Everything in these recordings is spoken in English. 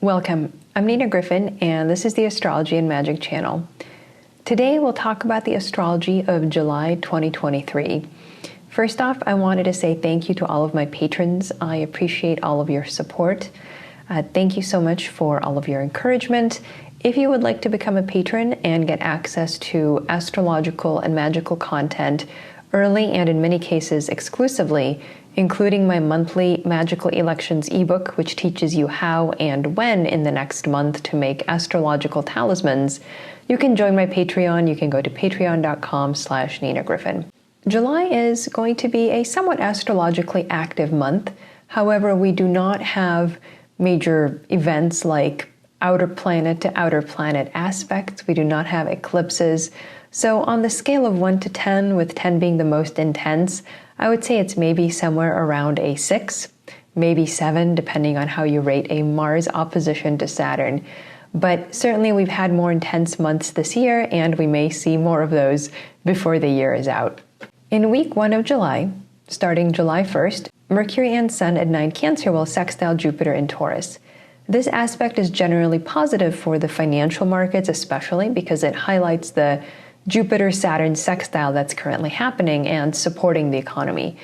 Welcome. I'm Nina Griffin, and this is the Astrology and Magic channel. Today we'll talk about the astrology of July 2023. First off, I wanted to say thank you to all of my patrons. I appreciate all of your support. Thank you so much for all of your encouragement. If you would like to become a patron and get access to astrological and magical content early and in many cases exclusively, including my monthly Magical Elections ebook, which teaches you how and when in the next month to make astrological talismans, you can join my Patreon. You can go to patreon.com/Nina Griffin. July is going to be a somewhat astrologically active month. However, we do not have major events like outer planet to outer planet aspects. We do not have eclipses. So on the scale of 1 to 10, with 10 being the most intense, I would say it's maybe somewhere around a 6, maybe 7, depending on how you rate a Mars opposition to Saturn. But certainly we've had more intense months this year, and we may see more of those before the year is out. In week 1 of July, starting July 1st, Mercury and Sun at 9 Cancer will sextile Jupiter in Taurus. This aspect is generally positive for the financial markets, especially because it highlights the Jupiter-Saturn sextile that's currently happening and supporting the economy.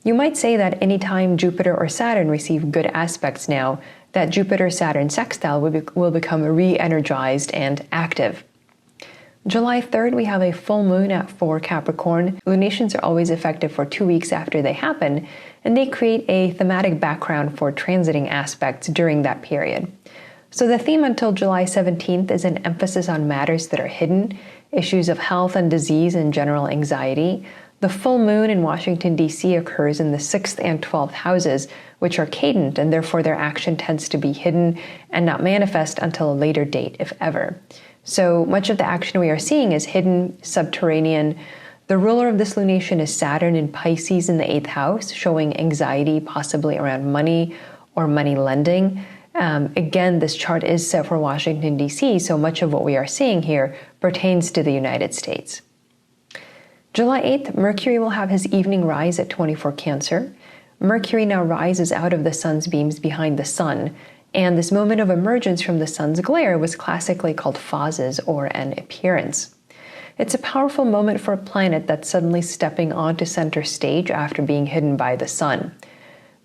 You might say that anytime Jupiter or Saturn receive good aspects now, that Jupiter-Saturn sextile will become re-energized and active. July 3rd, we have a full moon at 4 Capricorn. Lunations are always effective for 2 weeks after they happen, and they create a thematic background for transiting aspects during that period. So the theme until July 17th is an emphasis on matters that are hidden, issues of health and disease and general anxiety. The full moon in Washington, D.C. occurs in the 6th and 12th houses, which are cadent, and therefore their action tends to be hidden and not manifest until a later date, if ever. So much of the action we are seeing is hidden, subterranean. The ruler of this lunation is Saturn in Pisces in the 8th house, showing anxiety possibly around money or money lending. Again, this chart is set for Washington, D.C., so much of what we are seeing here pertains to the United States. July 8th, Mercury will have his evening rise at 24 Cancer. Mercury now rises out of the sun's beams behind the sun, and this moment of emergence from the sun's glare was classically called phases, or an appearance. It's a powerful moment for a planet that's suddenly stepping onto center stage after being hidden by the sun.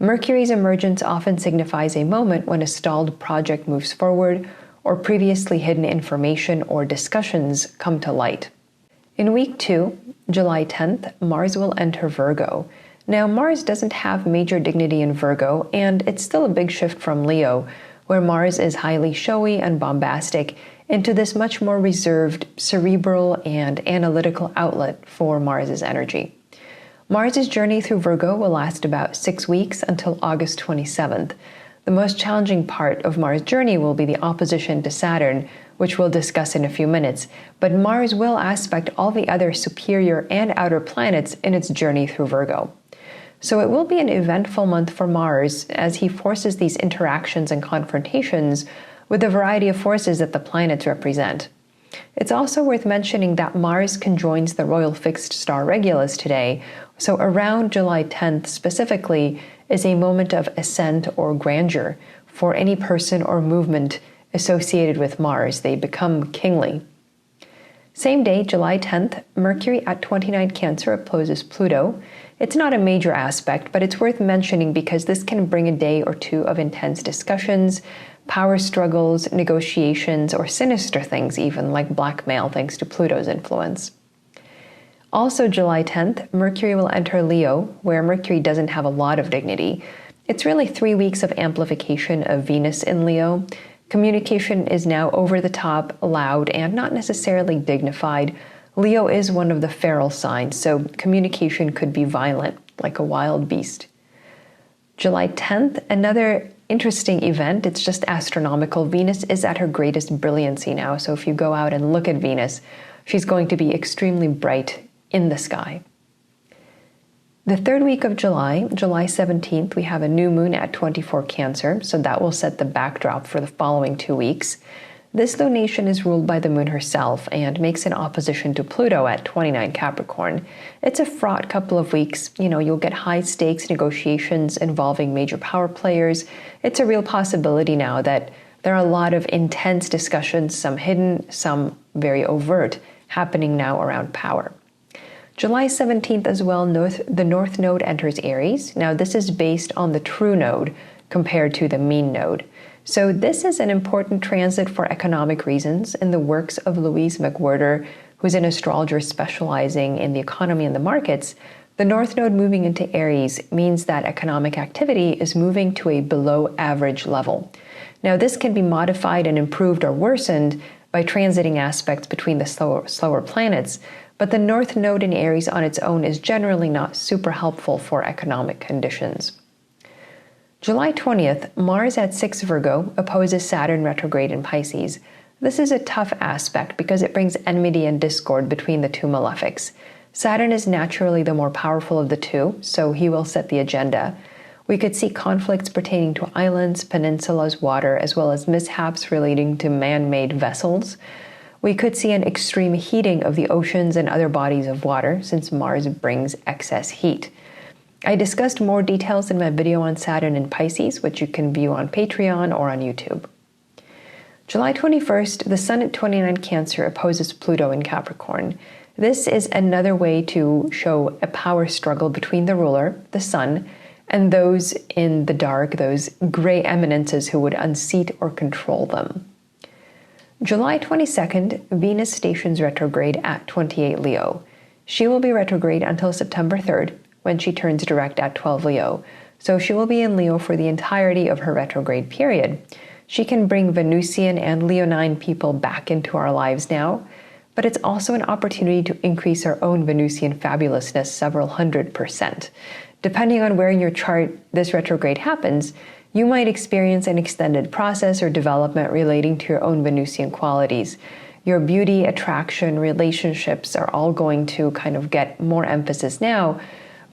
Mercury's emergence often signifies a moment when a stalled project moves forward or previously hidden information or discussions come to light. In week 2, July 10th, Mars will enter Virgo. Now, Mars doesn't have major dignity in Virgo, and it's still a big shift from Leo, where Mars is highly showy and bombastic, into this much more reserved, cerebral, and analytical outlet for Mars's energy. Mars's journey through Virgo will last about 6 weeks until August 27th. The most challenging part of Mars' journey will be the opposition to Saturn, which we'll discuss in a few minutes, but Mars will aspect all the other superior and outer planets in its journey through Virgo. So it will be an eventful month for Mars as he forces these interactions and confrontations with a variety of forces that the planets represent. It's also worth mentioning that Mars conjoins the royal fixed star Regulus today, so around July 10th specifically is a moment of ascent or grandeur for any person or movement associated with Mars. They become kingly. Same day, July 10th, Mercury at 29 Cancer opposes Pluto. It's not a major aspect, but it's worth mentioning because this can bring a day or two of intense discussions, power struggles, negotiations, or sinister things even, like blackmail thanks to Pluto's influence. Also July 10th, Mercury will enter Leo, where Mercury doesn't have a lot of dignity. It's really 3 weeks of amplification of Venus in Leo. Communication is now over the top, loud, and not necessarily dignified. Leo is one of the feral signs, so communication could be violent, like a wild beast. July 10th, another interesting event. It's just astronomical. Venus is at her greatest brilliancy now, so if you go out and look at Venus, she's going to be extremely bright in the sky. The third week of July, July 17th, we have a new moon at 24 Cancer, so that will set the backdrop for the following 2 weeks. This lunation is ruled by the moon herself and makes an opposition to Pluto at 29 Capricorn. It's a fraught couple of weeks. You'll get high-stakes negotiations involving major power players. It's a real possibility now that There are a lot of intense discussions, some hidden, some very overt, happening now around power. July 17th as well, the North Node enters Aries. Now this is based on the true node compared to the mean node. So this is an important transit for economic reasons in the works of Louise McWhirter, who's an astrologer specializing in the economy and the markets. The North Node moving into Aries means that economic activity is moving to a below average level. Now this can be modified and improved or worsened by transiting aspects between the slower planets, but the North Node in Aries on its own is generally not super helpful for economic conditions. July 20th, Mars at 6 Virgo opposes Saturn retrograde in Pisces. This is a tough aspect because it brings enmity and discord between the two malefics. Saturn is naturally the more powerful of the two, so he will set the agenda. We could see conflicts pertaining to islands, peninsulas, water, as well as mishaps relating to man-made vessels. We could see an extreme heating of the oceans and other bodies of water, since Mars brings excess heat. I discussed more details in my video on Saturn in Pisces, which you can view on Patreon or on YouTube. July 21st, the Sun at 29 Cancer opposes Pluto in Capricorn. This is another way to show a power struggle between the ruler, the Sun, and those in the dark, those gray eminences who would unseat or control them. July 22nd, Venus stations retrograde at 28 Leo. She will be retrograde until September 3rd, when she turns direct at 12 Leo. So she will be in Leo for the entirety of her retrograde period. She can bring Venusian and Leonine people back into our lives now, but it's also an opportunity to increase our own Venusian fabulousness several 100%. Depending on where in your chart this retrograde happens, you might experience an extended process or development relating to your own Venusian qualities. Your beauty, attraction, relationships are all going to kind of get more emphasis now,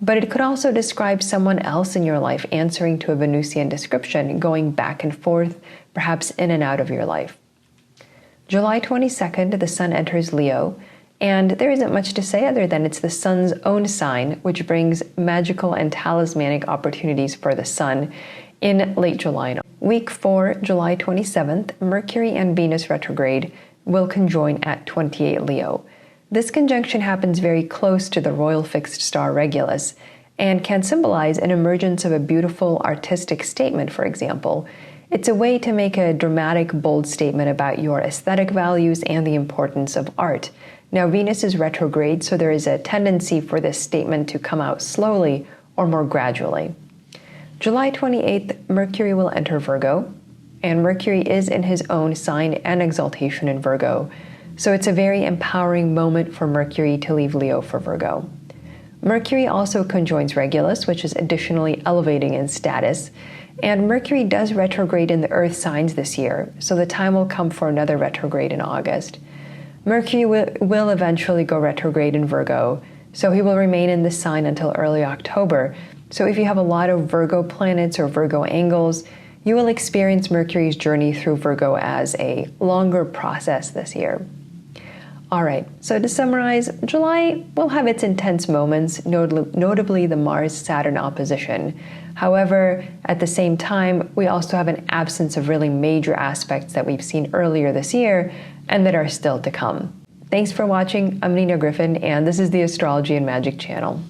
but it could also describe someone else in your life answering to a Venusian description, going back and forth, perhaps in and out of your life. July 22nd, the Sun enters Leo, and there isn't much to say other than it's the Sun's own sign, which brings magical and talismanic opportunities for the Sun in late July. Week 4, July 27th, Mercury and Venus retrograde will conjoin at 28 Leo. This conjunction happens very close to the royal fixed star Regulus and can symbolize an emergence of a beautiful artistic statement, for example. It's a way to make a dramatic, bold statement about your aesthetic values and the importance of art. Now, Venus is retrograde, so there is a tendency for this statement to come out slowly or more gradually. July 28th, Mercury will enter Virgo, and Mercury is in his own sign and exaltation in Virgo. So it's a very empowering moment for Mercury to leave Leo for Virgo. Mercury also conjoins Regulus, which is additionally elevating in status. And Mercury does retrograde in the Earth signs this year, so the time will come for another retrograde in August. Mercury will eventually go retrograde in Virgo, so he will remain in this sign until early October. So if you have a lot of Virgo planets or Virgo angles, you will experience Mercury's journey through Virgo as a longer process this year. All right, so to summarize, July will have its intense moments, notably the Mars-Saturn opposition. However, at the same time, we also have an absence of really major aspects that we've seen earlier this year and that are still to come. Thanks for watching. I'm Nina Griffin, and this is the Astrology and Magic channel.